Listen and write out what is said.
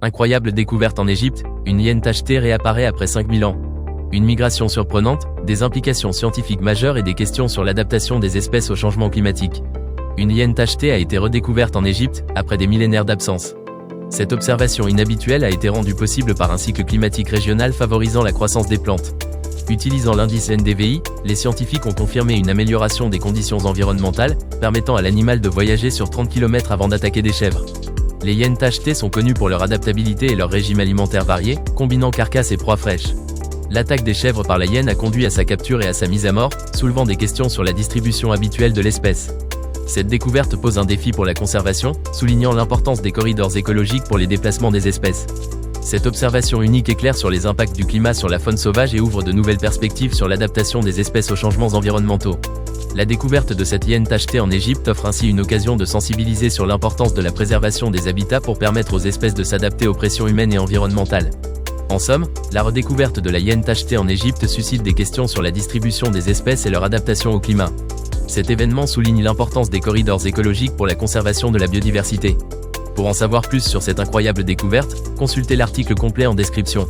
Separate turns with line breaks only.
Incroyable découverte en Égypte, une hyène tachetée réapparaît après 5000 ans. Une migration surprenante, des implications scientifiques majeures et des questions sur l'adaptation des espèces au changement climatique. Une hyène tachetée a été redécouverte en Égypte, après des millénaires d'absence. Cette observation inhabituelle a été rendue possible par un cycle climatique régional favorisant la croissance des plantes. Utilisant l'indice NDVI, les scientifiques ont confirmé une amélioration des conditions environnementales, permettant à l'animal de voyager sur 30 km avant d'attaquer des chèvres. Les hyènes tachetées sont connues pour leur adaptabilité et leur régime alimentaire varié, combinant carcasse et proie fraîche. L'attaque des chèvres par la hyène a conduit à sa capture et à sa mise à mort, soulevant des questions sur la distribution habituelle de l'espèce. Cette découverte pose un défi pour la conservation, soulignant l'importance des corridors écologiques pour les déplacements des espèces. Cette observation unique éclaire sur les impacts du climat sur la faune sauvage et ouvre de nouvelles perspectives sur l'adaptation des espèces aux changements environnementaux. La découverte de cette hyène tachetée en Égypte offre ainsi une occasion de sensibiliser sur l'importance de la préservation des habitats pour permettre aux espèces de s'adapter aux pressions humaines et environnementales. En somme, la redécouverte de la hyène tachetée en Égypte suscite des questions sur la distribution des espèces et leur adaptation au climat. Cet événement souligne l'importance des corridors écologiques pour la conservation de la biodiversité. Pour en savoir plus sur cette incroyable découverte, consultez l'article complet en description.